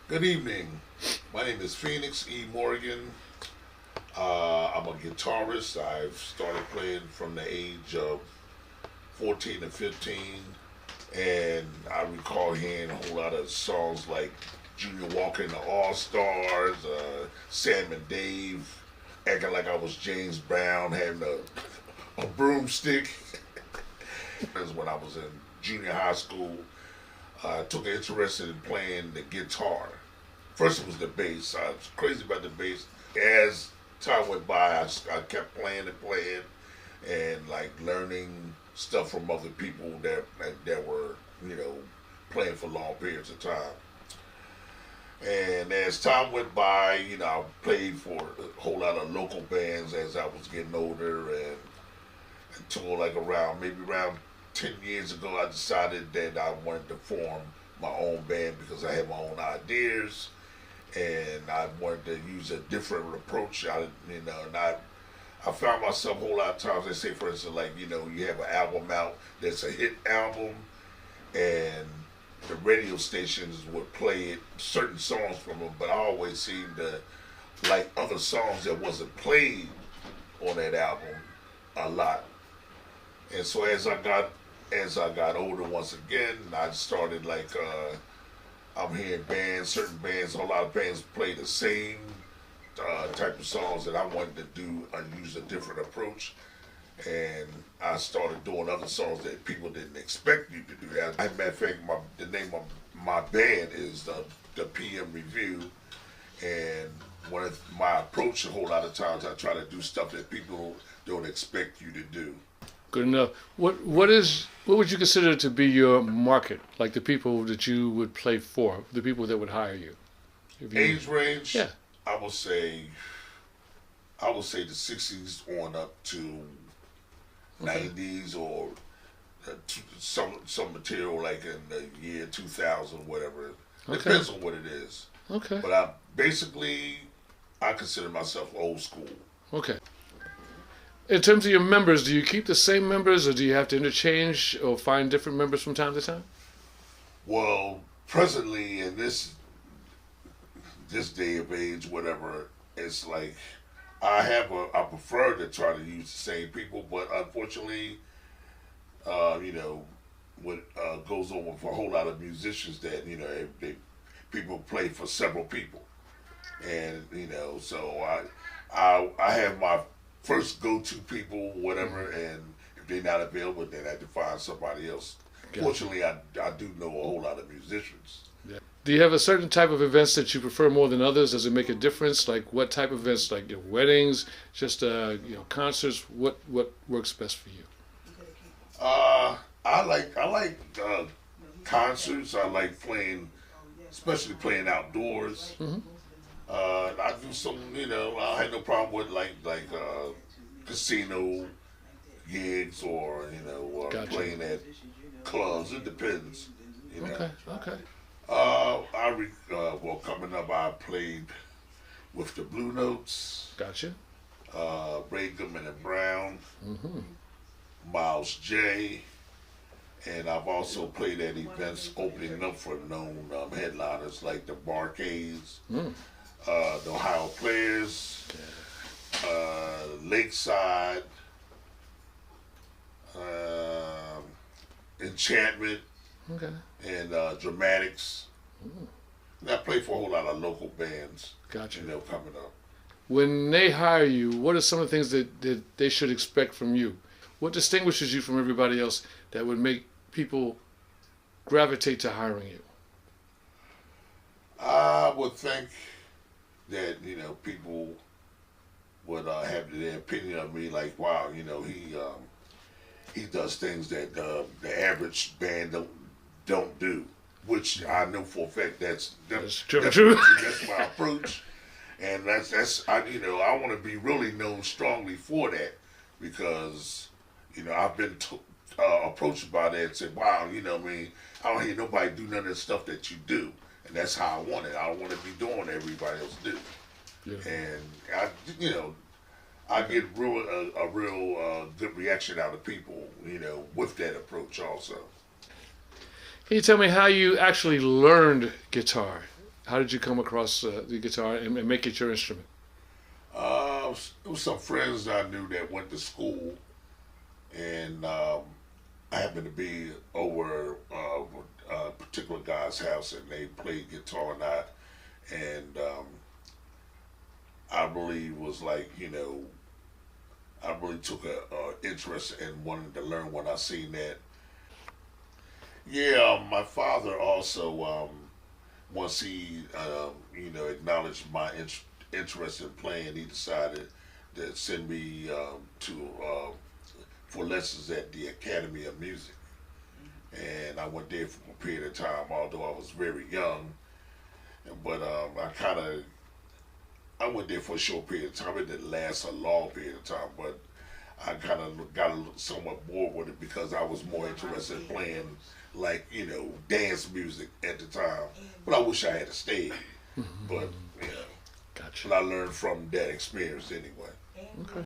Good evening. My name is Phoenix E. Morgan. I'm a guitarist. I've started playing from the age of 14 to 15, and I recall hearing a whole lot of songs like Junior Walker and the All Stars, Sam and Dave, acting like I was James Brown, having a broomstick. That's when I was in junior high school. I took an interest in playing the guitar. First it was the bass. I was crazy about the bass. As time went by, I kept playing and playing, and like learning stuff from other people that were playing for long periods of time. And as time went by, I played for a whole lot of local bands as I was getting older, and until like maybe around 10 years ago, I decided that I wanted to form my own band because I had my own ideas and I wanted to use a different approach. I found myself a whole lot of times. They say, for instance, like you have an album out that's a hit album, and the radio stations would play certain songs from them, but I always seemed to like other songs that wasn't played on that album a lot. And so as I got older once again, I started I'm hearing certain bands, a lot of bands play the same type of songs that I wanted to do and use a different approach. And I started doing other songs that people didn't expect you to do. As a matter of fact, the name of my band is the PM Revue, and my approach a whole lot of times I try to do stuff that people don't expect you to do. Good enough. What would you consider to be your market? Like the people that you would play for, the people that would hire you? Age range? Yeah. I would say the 60s on up to Okay. 90s, or some material like in the year 2000, whatever. It Okay. depends on what it is. Okay. But I consider myself old school. Okay. In terms of your members, do you keep the same members, or do you have to interchange or find different members from time to time? Well, presently in this day of age, whatever, it's like I prefer to try to use the same people, but unfortunately, you know, what goes on with a whole lot of musicians that people play for several people, and so I have my first go to people, whatever, and if they're not available, then I have to find somebody else. Gotcha. Fortunately, I do know a whole lot of musicians. Yeah. Do you have a certain type of events that you prefer more than others? Does it make a difference? Like what type of events? Like your weddings, just concerts. What works best for you? I like concerts. I like playing, especially playing outdoors. Hmm. I do some, I had no problem with casino gigs, or Gotcha. playing at clubs. It depends, you know. Okay. Okay. Well, coming up, I played with the Blue Notes, Gotcha. Ray Goodman and Brown, Hmm. Miles J, and I've also played at events opening up for known headliners like the Barcades, Mm. the Ohio Players, Lakeside, um Enchantment, Okay. and Dramatics. Mm. And I play for a whole lot of local bands, Gotcha. coming up. When they hire you, what are some of the things that they should expect from you? What distinguishes you from everybody else that would make people gravitate to hiring you? I would think that people would have their opinion of me, like, wow, he does things that the average band don't do, which I know for a fact That's true. that's my approach, and I want to be really known strongly for that, because I've been approached by that and said, wow, I don't hear nobody do none of the stuff that you do, and that's how I want it. I don't want to be doing what everybody else do, Yeah. and I get a real good reaction out of people, with that approach also. Can you tell me how you actually learned guitar? How did you come across the guitar and make it your instrument? It was some friends I knew that went to school, and I happened to be over a particular guy's house, and they played guitar and I really was like, I really took a interest in wanting to learn when I seen that. Yeah, my father also, once he, acknowledged my interest in playing, he decided to send me for lessons at the Academy of Music. And I went there for a period of time, although I was very young. But I went there for a short period of time. It didn't last a long period of time, but I kind of got somewhat bored with it because I was more interested in playing, like, dance music at the time. But I wish I had stayed. But, Gotcha. but I learned from that experience anyway. Okay.